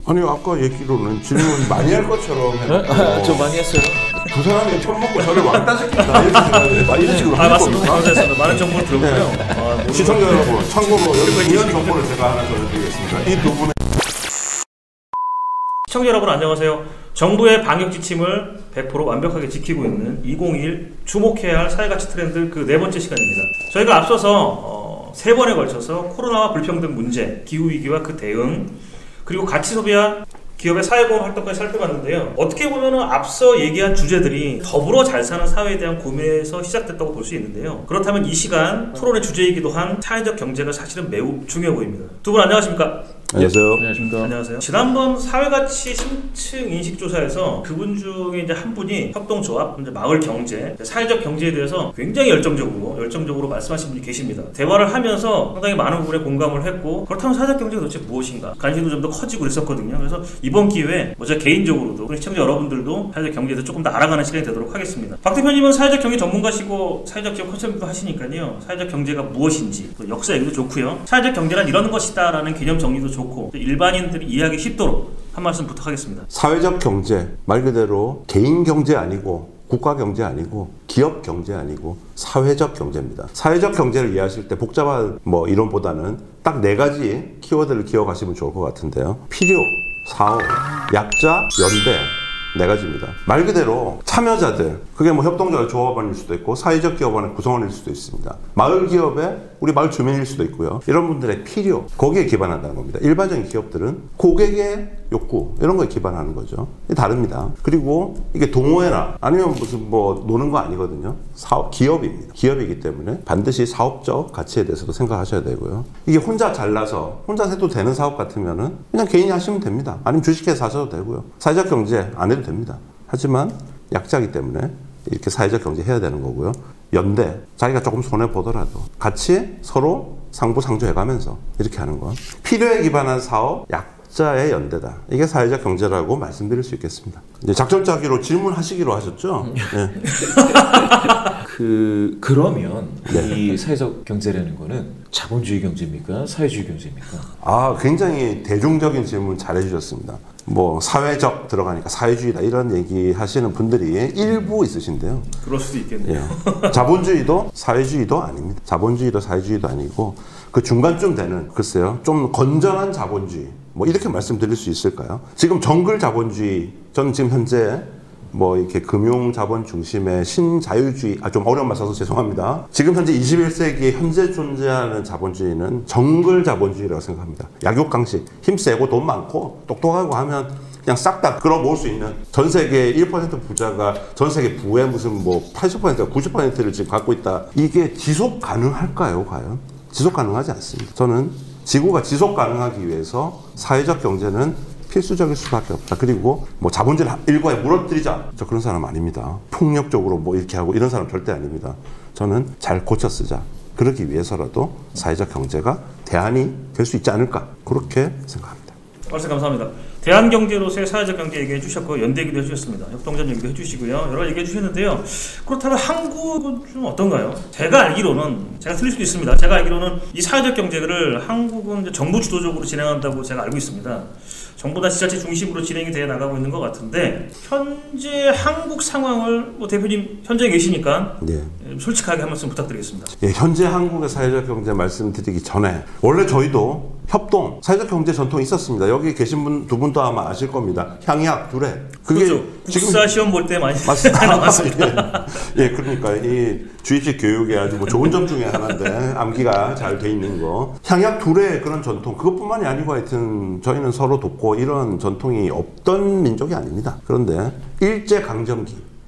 아니 아까 얘기로는 질문 많이 할 것처럼 했고 저 많이 했어요. 두 사람이 편 먹고 저를 왕따 시킨다 이런 식으로 하는 겁니까? 맞습니다. 많은 정보를 들었고요. 네. 시청자 여러분, 참고로 여기 이런 정보를 제가 하나 전해드리겠습니다. 이 두 분의 시청자 여러분 안녕하세요. 정부의 방역 지침을 100% 완벽하게 지키고 있는 2021 주목해야 할 사회가치 트렌드 그 네 번째 시간입니다. 저희가 앞서서 3번에 걸쳐서 코로나와 불평등 문제, 기후위기와 그 대응, 그리고 가치 소비와 기업의 사회보험 활동까지 살펴봤는데요. 어떻게 보면 앞서 얘기한 주제들이 더불어 잘 사는 사회에 대한 고민에서 시작됐다고 볼 수 있는데요. 그렇다면 이 시간 토론의 주제이기도 한 사회적 경제가 사실은 매우 중요해 보입니다. 두 분 안녕하십니까? 안녕하세요. 안녕하십니까. 안녕하세요. 지난번 사회가치 심층 인식조사에서 그분 중에 이제 한 분이 협동조합, 마을 경제, 사회적 경제에 대해서 굉장히 열정적으로 말씀하신 분이 계십니다. 대화를 하면서 상당히 많은 부분에 공감을 했고, 그렇다면 사회적 경제가 도대체 무엇인가? 관심도 좀 더 커지고 그랬었거든요. 그래서 이번 기회에 제가 개인적으로도 우리 시청자 여러분들도 사회적 경제에 대해서 조금 더 알아가는 시간이 되도록 하겠습니다. 박 대표님은 사회적 경제 전문가시고 사회적 기업 컨설팅도 하시니까요. 사회적 경제가 무엇인지, 또 역사 얘기도 좋고요. 사회적 경제란 이런 것이다라는 개념 정리도 좋고 일반인들이 이해하기 쉽도록 한 말씀 부탁하겠습니다. 사회적 경제 말 그대로 개인 경제 아니고 국가 경제 아니고 기업 경제 아니고 사회적 경제입니다. 사회적 경제를 이해하실 때 복잡한 이론보다는 딱 4가지 키워드를 기억하시면 좋을 것 같은데요. 필요, 사업, 약자, 연대 4가지입니다. 말 그대로 참여자들, 그게 협동조합 조합원일 수도 있고 사회적 기업원의 구성원일 수도 있습니다. 마을 기업의 우리 마을 주민일 수도 있고요. 이런 분들의 필요, 거기에 기반한다는 겁니다. 일반적인 기업들은 고객의 욕구 이런 거에 기반하는 거죠. 다릅니다. 그리고 이게 동호회나 아니면 무슨 노는 거 아니거든요. 사업, 기업입니다. 기업이기 때문에 반드시 사업적 가치에 대해서도 생각하셔야 되고요. 이게 혼자 잘나서 혼자 해도 되는 사업 같으면은 그냥 개인이 하시면 됩니다. 아니면 주식회사 하셔도 되고요. 사회적 경제 안 해도 됩니다. 하지만 약자이기 때문에 이렇게 사회적 경제 해야 되는 거고요. 연대, 자기가 조금 손해보더라도 같이 서로 상부상조해가면서 이렇게 하는 건 필요에 기반한 사업, 약자의 연대다. 이게 사회적 경제라고 말씀드릴 수 있겠습니다. 이제 작전 짜기로 질문하시기로 하셨죠? 네. 그러면 이 사회적 경제라는 거는 자본주의 경제입니까? 사회주의 경제입니까? 굉장히 대중적인 질문 잘 해주셨습니다. 사회적 들어가니까 사회주의다 이런 얘기 하시는 분들이 일부 있으신데요. 그럴 수도 있겠네요. 예. 자본주의도 사회주의도 아닙니다. 자본주의도 사회주의도 아니고 그 중간쯤 되는, 글쎄요, 좀 건전한 자본주의 이렇게 말씀드릴 수 있을까요? 지금 정글 자본주의, 저는 지금 현재 이렇게 금융 자본 중심의 신자유주의, 좀 어려운 말 써서 죄송합니다. 지금 현재 21세기에 현재 존재하는 자본주의는 정글 자본주의라고 생각합니다. 약육강식, 힘세고 돈 많고 똑똑하고 하면 그냥 싹 다 끌어모을 수 있는, 전 세계 1% 부자가 전 세계 부의 무슨 80%가 90%를 지금 갖고 있다. 이게 지속 가능할까요, 과연? 지속 가능하지 않습니다. 저는 지구가 지속 가능하기 위해서 사회적 경제는 필수적일 수밖에 없다. 그리고 자본주의 일과에 무너뜨리자, 저 그런 사람 아닙니다. 폭력적으로 이렇게 하고 이런 사람 절대 아닙니다. 저는 잘 고쳐 쓰자. 그러기 위해서라도 사회적 경제가 대안이 될 수 있지 않을까, 그렇게 생각합니다. 말씀 감사합니다. 대한경제로서의 사회적 경제 얘기해 주셨고, 연대 얘기도 해주셨습니다. 협동조합 얘기도 해주시고요. 여러 가지 얘기해 주셨는데요. 그렇다면 한국은 좀 어떤가요? 제가 알기로는, 제가 틀릴 수도 있습니다. 제가 알기로는 이 사회적 경제를 한국은 이제 정부 주도적으로 진행한다고 제가 알고 있습니다. 정부나 지자체 중심으로 진행이 되어 나가고 있는 것 같은데, 현재 한국 상황을 대표님 현장에 계시니까 솔직하게 한 말씀 부탁드리겠습니다. 예, 현재 한국의 사회적 경제 말씀드리기 전에 원래 저희도 협동, 사회적 경제 전통이 있었습니다. 여기 계신 분 두 분도 아마 아실 겁니다. 향약, 두레. 그게 그렇죠. 지금 국사 시험 볼 때 많이 나왔습니다. 예, 그러니까 이 주입식 교육의 아주 좋은 점 중에 하나인데 암기가 잘 돼 있는 거. 향약, 두레 그런 전통, 그것뿐만이 아니고 하여튼 저희는 서로 돕고 이런 전통이 없던 민족이 아닙니다. 그런데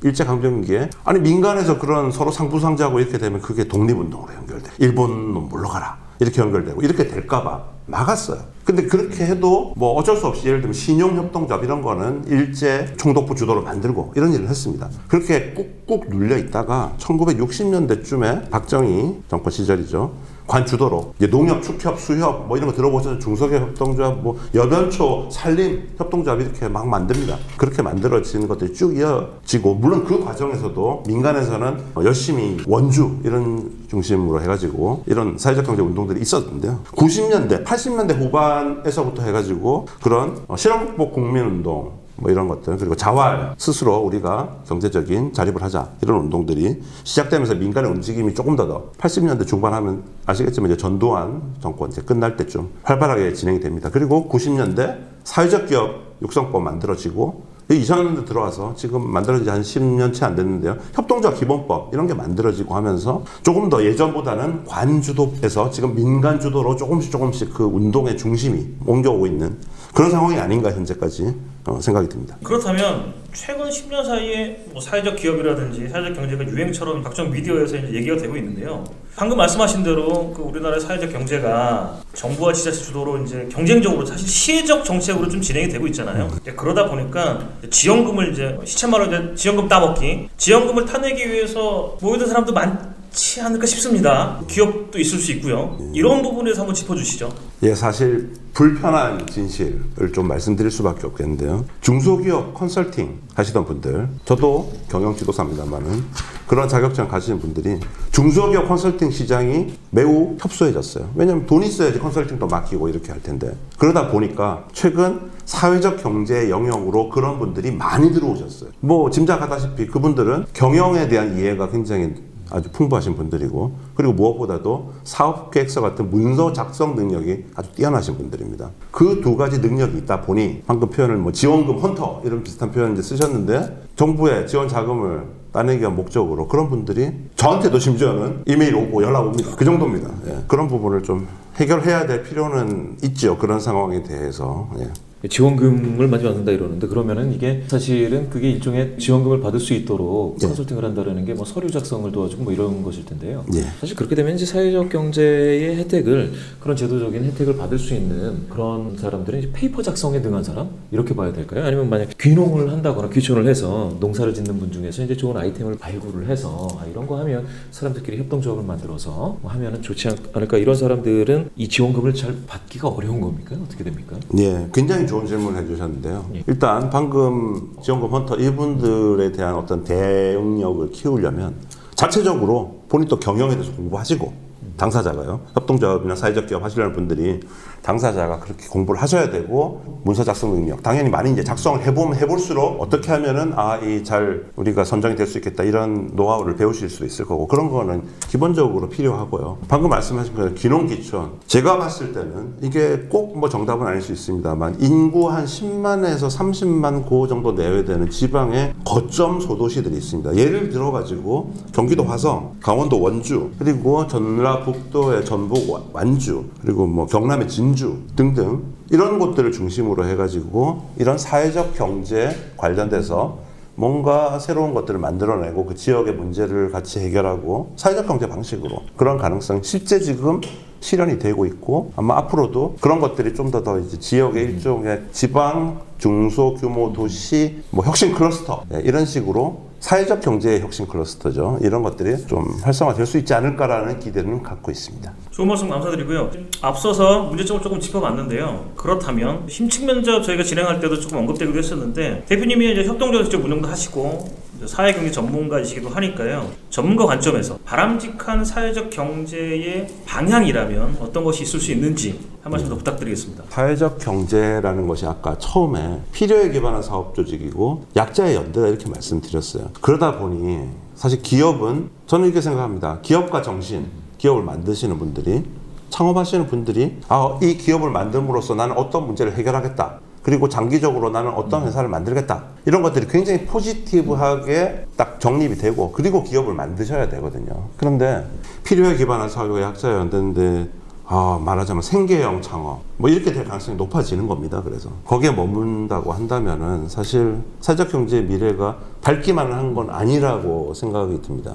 일제강점기에 민간에서 그런 서로 상부상조하고 이렇게 되면 그게 독립운동으로 연결돼. 일본 놈 물러가라. 이렇게 연결되고 이렇게 될까봐 막았어요. 근데 그렇게 해도 어쩔 수 없이 예를 들면 신용협동조합 이런 거는 일제 총독부 주도로 만들고 이런 일을 했습니다. 그렇게 꾹꾹 눌려 있다가 1960년대쯤에 박정희 정권 시절이죠. 관주도로 이제 농협, 축협, 수협 뭐 이런 거 들어보셔서 중소기업 협동조합, 뭐 여변초, 산림 협동조합 이렇게 막 만듭니다. 그렇게 만들어지는 것들이 쭉 이어지고, 물론 그 과정에서도 민간에서는 열심히 원주 이런 중심으로 해가지고 이런 사회적 경제 운동들이 있었는데요. 90년대, 80년대 후반에서부터 해가지고 그런 실업극복 국민운동 뭐 이런 것들, 그리고 자활, 스스로 우리가 경제적인 자립을 하자, 이런 운동들이 시작되면서 민간의 움직임이 조금 더 80년대 중반 하면 아시겠지만 이제 전두환 정권 이제 끝날 때쯤 활발하게 진행이 됩니다. 그리고 90년대 사회적 기업 육성법 만들어지고 2000년대 들어와서 지금 만들어진 지 한 10년 채 안 됐는데요. 협동조합 기본법 이런 게 만들어지고 하면서 조금 더 예전보다는 관주도에서 지금 민간 주도로 조금씩 그 운동의 중심이 옮겨오고 있는 그런 상황이 아닌가 현재까지 생각이 듭니다. 그렇다면 최근 10년 사이에 뭐 사회적 기업이라든지 사회적 경제가 유행처럼 각종 미디어에서 이제 얘기가 되고 있는데요. 방금 말씀하신 대로 그 우리나라의 사회적 경제가 정부와 지자체 주도로 이제 경쟁적으로 사실 시혜적 정책으로 좀 진행이 되고 있잖아요. 그러다 보니까 지원금을 이제 시쳇말로 이제 지원금 따먹기, 지원금을 타내기 위해서 모이는 사람도 많지 않을까 싶습니다. 기업도 있을 수 있고요. 이런 부분에서 한번 짚어주시죠. 예, 사실 불편한 진실을 좀 말씀드릴 수밖에 없겠는데요. 중소기업 컨설팅 하시던 분들, 저도 경영지도사입니다만은 그런 자격증을 가지신 분들이 중소기업 컨설팅 시장이 매우 협소해졌어요. 왜냐하면 돈이 있어야지 컨설팅도 맡기고 이렇게 할 텐데, 그러다 보니까 최근 사회적 경제 영역으로 그런 분들이 많이 들어오셨어요. 뭐 짐작하다시피 그분들은 경영에 대한 이해가 굉장히 아주 풍부하신 분들이고, 그리고 무엇보다도 사업계획서 같은 문서 작성 능력이 아주 뛰어나신 분들입니다. 그 두 가지 능력이 있다 보니 방금 표현을 뭐 지원금 헌터 이런 비슷한 표현을 이제 쓰셨는데, 정부의 지원 자금을 따내기 위한 목적으로 그런 분들이 저한테도 심지어는 이메일 오고 연락 옵니다. 그 정도입니다. 예. 그런 부분을 좀 해결해야 될 필요는 있죠. 그런 상황에 대해서. 예. 지원금을 많이 받는다 이러는데, 그러면은 이게 사실은 그게 일종의 지원금을 받을 수 있도록 컨설팅을 한다라는 게 뭐 서류 작성을 도와주고 뭐 이런 것일 텐데요. 사실 그렇게 되면 이제 사회적 경제의 혜택을, 그런 제도적인 혜택을 받을 수 있는 그런 사람들은 이제 페이퍼 작성에 능한 사람 이렇게 봐야 될까요? 아니면 만약 귀농을 한다거나 귀촌을 해서 농사를 짓는 분 중에서 이제 좋은 아이템을 발굴을 해서 이런 거 하면 사람들끼리 협동조합을 만들어서 뭐 하면은 좋지 않을까, 이런 사람들은 이 지원금을 잘 받기가 어려운 겁니까? 어떻게 됩니까? 예, 굉장히 좋은 질문을 해주셨는데요. 일단 방금 지원금 헌터 이분들에 대한 어떤 대응력을 키우려면 자체적으로 본인도 경영에 대해서 공부하시고, 당사자가요, 협동조합이나 사회적 기업 하시려는 분들이 당사자가 그렇게 공부를 하셔야 되고, 문서 작성 능력 당연히 많이 이제 작성을 해볼수록 어떻게 하면은 이 잘 우리가 선정이 될 수 있겠다, 이런 노하우를 배우실 수 있을 거고, 그런 거는 기본적으로 필요하고요. 방금 말씀하신 거 귀농귀촌, 제가 봤을 때는 이게 꼭 뭐 정답은 아닐 수 있습니다만 인구 한 10만에서 30만 그 정도 내외되는 지방의 거점 소도시들이 있습니다. 예를 들어 가지고 경기도 화성, 강원도 원주, 그리고 전라북도의 전북 완주, 그리고 뭐 경남의 진주 등등 이런 곳들을 중심으로 해가지고 이런 사회적 경제 관련돼서 뭔가 새로운 것들을 만들어내고 그 지역의 문제를 같이 해결하고 사회적 경제 방식으로, 그런 가능성이 실제 지금 실현이 되고 있고, 아마 앞으로도 그런 것들이 좀 더 이제 지역의 일종의 지방 중소규모 도시 뭐 혁신 클러스터, 이런 식으로 사회적 경제의 혁신 클러스터죠. 이런 것들이 좀 활성화될 수 있지 않을까라는 기대는 갖고 있습니다. 좋은 말씀 감사드리고요. 앞서서 문제점을 조금 짚어봤는데요. 그렇다면 심층 면접 저희가 진행할 때도 조금 언급되기도 했었는데, 대표님이 이제 협동조합 직접 운영도 하시고 사회경제 전문가이시기도 하니까요. 전문가 관점에서 바람직한 사회적 경제의 방향이라면 어떤 것이 있을 수 있는지 한 말씀 더 부탁드리겠습니다. 사회적 경제라는 것이 아까 처음에 필요에 기반한 사업 조직이고 약자의 연대다 이렇게 말씀드렸어요. 그러다 보니 사실 기업은, 저는 이렇게 생각합니다. 기업가 정신, 기업을 만드시는 분들이, 창업하시는 분들이 이 기업을 만듦으로써 나는 어떤 문제를 해결하겠다, 그리고 장기적으로 나는 어떤 회사를 만들겠다, 이런 것들이 굉장히 포지티브하게 딱 정립이 되고, 그리고 기업을 만드셔야 되거든요. 그런데 필요에 기반한 사회와 약자의 연대인데 말하자면 생계형 창업 뭐 이렇게 될 가능성이 높아지는 겁니다. 그래서 거기에 머문다고 한다면은 사실 사회적 경제의 미래가 밝기만 한 건 아니라고 생각이 듭니다.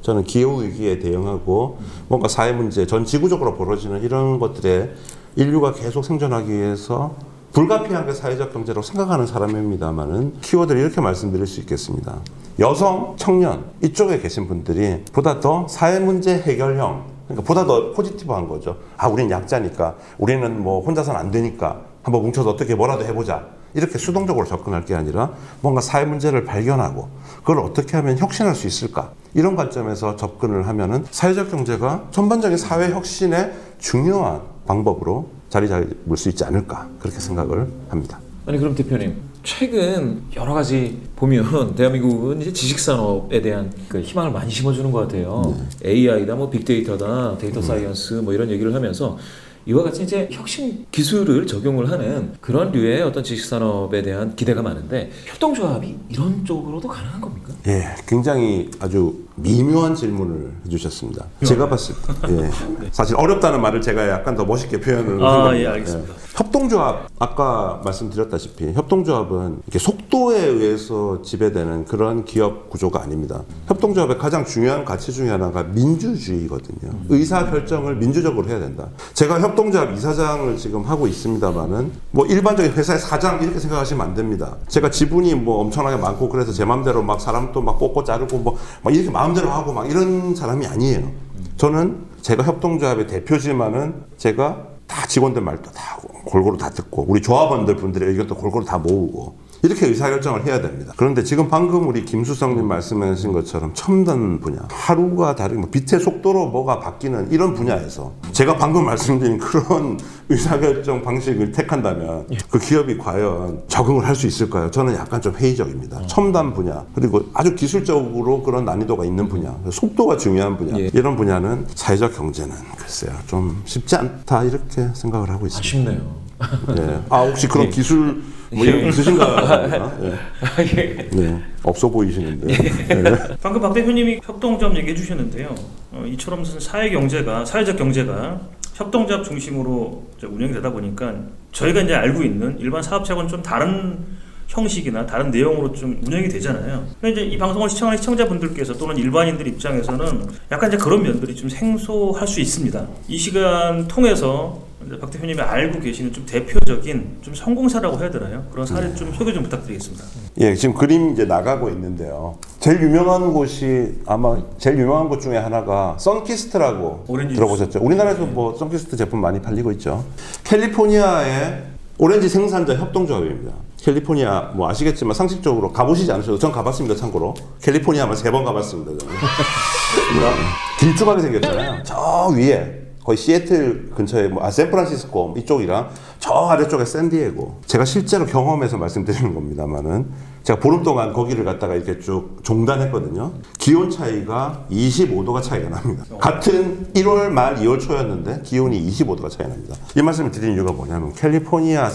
저는 기후위기에 대응하고 뭔가 사회 문제, 전 지구적으로 벌어지는 이런 것들에 인류가 계속 생존하기 위해서 불가피하게 사회적 경제로 생각하는 사람입니다만은, 키워드를 이렇게 말씀드릴 수 있겠습니다. 여성, 청년 이쪽에 계신 분들이 보다 더 사회 문제 해결형, 그러니까 보다 더 포지티브한 거죠. 아, 우리는 약자니까, 우리는 뭐 혼자서는 안 되니까 한번 뭉쳐서 어떻게 뭐라도 해보자. 이렇게 수동적으로 접근할 게 아니라 뭔가 사회 문제를 발견하고 그걸 어떻게 하면 혁신할 수 있을까? 이런 관점에서 접근을 하면은 사회적 경제가 전반적인 사회 혁신의 중요한 방법으로 자리 잡을 수 있지 않을까? 그렇게 생각을 합니다. 아니 그럼 대표님, 최근 여러 가지 보면 대한민국은 이제 지식 산업에 대한 그 희망을 많이 심어주는 것 같아요. AI다, 뭐 빅데이터다, 데이터 사이언스 뭐 이런 얘기를 하면서 이와 같이 이제 혁신 기술을 적용을 하는 그런 류의 어떤 지식 산업에 대한 기대가 많은데 협동조합이 이런 쪽으로도 가능한 겁니까? 예, 굉장히 아주 미묘한 질문을 해주셨습니다. 제가 봤을 때, 예, 사실 어렵다는 말을 제가 약간 더 멋있게 표현을 아, 예, 알겠습니다. 협동조합, 아까 말씀드렸다시피 협동조합은 이렇게 속도에 의해서 지배되는 그런 기업 구조가 아닙니다. 협동조합의 가장 중요한 가치 중에 하나가 민주주의거든요. 의사결정을 민주적으로 해야 된다. 제가 협동조합 이사장을 지금 하고 있습니다만은 뭐 일반적인 회사의 사장 이렇게 생각하시면 안 됩니다. 제가 지분이 뭐 엄청나게 많고 그래서 제 마음대로 막 사람도 막 뽑고 자르고 뭐 막 이렇게 마음대로 하고 막 이런 사람이 아니에요. 저는 제가 협동조합의 대표지만은 제가 다 직원들 말도 다 하고 골고루 다 듣고 우리 조합원들 분들의 의견도 골고루 다 모으고 이렇게 의사결정을 해야 됩니다. 그런데 지금 방금 우리 김수성님 말씀하신 것처럼 첨단 분야, 하루가 다르게 뭐 빛의 속도로 뭐가 바뀌는 이런 분야에서 제가 방금 말씀드린 그런 의사결정 방식을 택한다면 그 기업이 과연 적응을 할 수 있을까요? 저는 약간 좀 회의적입니다. 첨단 분야, 그리고 아주 기술적으로 그런 난이도가 있는 분야, 속도가 중요한 분야, 이런 분야는 사회적 경제는 글쎄요, 좀 쉽지 않다 이렇게 생각을 하고 있습니다. 아쉽네요. 네. 아, 혹시 그런 기술 뭐 이런 거 있으신가요? 네. 네. 없어 보이시는데. 네. 방금 박 대표님이 협동조합 얘기해 주셨는데요. 이처럼 사회적 경제가 협동조합 중심으로 운영되다 보니까 저희가 이제 알고 있는 일반 사업체하고는 좀 다른 형식이나 다른 내용으로 좀 운영이 되잖아요. 근데 이제 이 방송을 시청하는 시청자분들께서 또는 일반인들 입장에서는 약간 이제 그런 면들이 좀 생소할 수 있습니다. 이 시간 통해서 박 대표님이 알고 계시는 좀 대표적인 좀 성공사라고 해야 되나요? 그런 사례 좀 소개 좀 부탁드리겠습니다. 예, 지금 그림 이제 나가고 있는데요. 제일 유명한 곳이 아마 제일 유명한 곳 중에 하나가 선키스트라고 들어보셨죠? 우리나라에서 뭐 선키스트 제품 많이 팔리고 있죠. 캘리포니아의 오렌지 생산자 협동조합입니다. 캘리포니아 뭐 아시겠지만 상식적으로 가보시지 않으셔도 전 가봤습니다. 참고로 캘리포니아만 3번 가봤습니다. 길쭉하게 생겼잖아요. 저 위에 거의 시애틀 근처에 샌프란시스코 이쪽이랑 저 아래쪽에 샌디에고, 제가 실제로 경험해서 말씀드리는 겁니다만은 제가 보름 동안 거기를 갔다가 이렇게 쭉 종단했거든요. 기온 차이가 25도가 차이가 납니다. 같은 1월 말 2월 초였는데 기온이 25도가 차이 납니다. 이 말씀을 드리는 이유가 뭐냐면 캘리포니아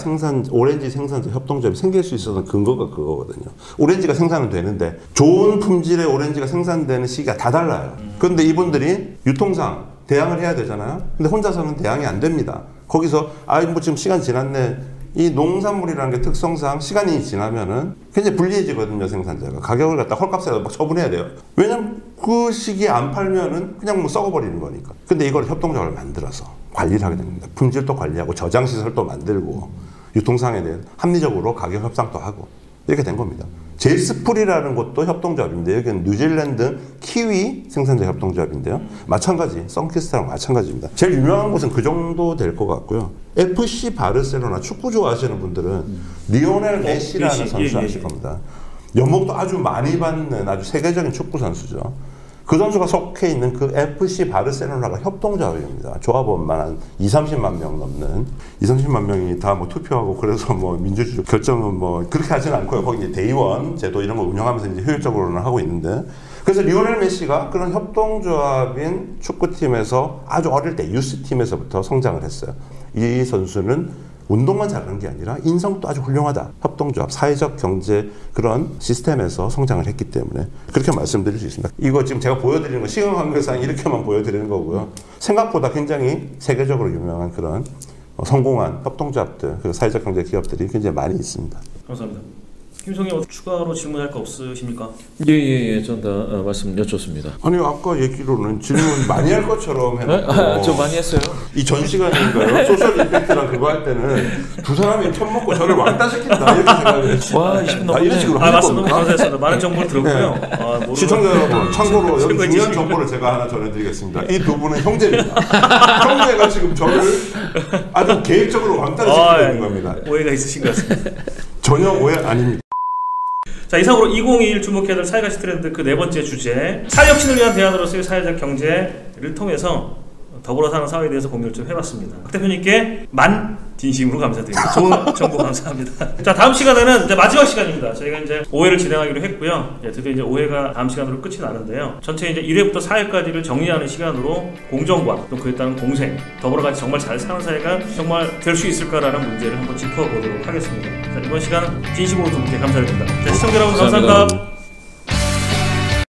오렌지 생산자 협동조합이 생길 수 있었던 근거가 그거거든요. 오렌지가 생산은 되는데 좋은 품질의 오렌지가 생산되는 시기가 다 달라요. 그런데 이분들이 유통상 대항을 해야 되잖아요. 근데 혼자서는 대항이 안 됩니다. 거기서 뭐 지금 시간 지났네. 이 농산물이라는 게 특성상 시간이 지나면은 굉장히 불리해지거든요. 생산자가 가격을 갖다 헐값에다 막 처분해야 돼요. 왜냐면 그 시기에 안 팔면은 그냥 뭐 썩어버리는 거니까. 근데 이걸 협동조합을 만들어서 관리를 하게 됩니다. 품질도 관리하고 저장 시설도 만들고 유통상에 대한 합리적으로 가격 협상도 하고 이렇게 된 겁니다. 제일스풀이라는 곳도 협동조합인데 여기는 뉴질랜드 키위 생산자 협동조합인데요. 마찬가지, 선키스트랑 마찬가지입니다. 제일 유명한 곳은 그 정도 될 것 같고요. FC 바르셀로나 축구 좋아하시는 분들은 리오넬 메시라는 선수 아실 겁니다. 연봉도 아주 많이 받는 아주 세계적인 축구 선수죠. 그 선수가 속해 있는 그 FC 바르셀로나가 협동조합입니다. 조합원만 한 20-30만 명 넘는 20-30만 명이 다 뭐 투표하고 그래서 뭐 민주주의 결정은 뭐 그렇게 하지는 않고요. 거기 이제 대의원 제도 이런 거 운영하면서 이제 효율적으로는 하고 있는데, 그래서 리오넬 메시가 그런 협동조합인 축구팀에서 아주 어릴 때 유스팀에서부터 성장을 했어요. 이 선수는 운동만 잘하는 게 아니라 인성도 아주 훌륭하다. 협동조합, 사회적 경제 그런 시스템에서 성장을 했기 때문에 그렇게 말씀드릴 수 있습니다. 이거 지금 제가 보여드리는 거 시간 관계상 이렇게만 보여드리는 거고요. 생각보다 굉장히 세계적으로 유명한 그런 성공한 협동조합들, 그리고 사회적 경제 기업들이 굉장히 많이 있습니다. 감사합니다. 김성희 추가로 질문할 거 없으십니까? 예예예, 전 다 말씀 여쭙습니다. 아니 아까 얘기로는 질문 많이 할 것처럼 해놓고 저 많이 했어요. 이 전 시간인가요? 소셜 임팩트랑 그거 할 때는 두 사람이 편먹고 저를 왕따시킨다 이렇게 생각을 했지. 와, 20분 넘었네. 이런 식으로 말씀 겁니까? 너무 감사했습니다. 많은 정보를 들었고요. 네. 시청자 여러분, 참고로 여기 최고의 중요한 지식을- 정보를 제가 하나 전해드리겠습니다. 이 두 분은 형제입니다. 형제가 지금 저를 아주 계획적으로 왕따를 시키고 있는 겁니다. 오해가 있으신 것 같습니다. 전혀 오해 아닙니다. 자, 이상으로 2021 주목해야 될 사회가치 트렌드 그 네 번째 주제, 사회혁신을 위한 대안으로서의 사회적 경제를 통해서 더불어 사는 사회에 대해서 공유를 좀 해봤습니다. 박 대표님께 진심으로 감사드립니다. 좋은 정보 감사합니다. 자, 다음 시간에는 이제 마지막 시간입니다. 저희가 이제 5회를 진행하기로 했고요. 드디어 이제 5회가 다음 시간으로 끝이 나는데요. 전체 이제 1회부터 4회까지를 정리하는 시간으로 공정과 또 그에 따른 공생, 더불어 같이 정말 잘 사는 사회가 정말 될 수 있을까라는 문제를 한번 짚어보도록 하겠습니다. 자, 이번 시간 진심으로 두 분께 감사드립니다. 자, 시청자 여러분 감사합니다.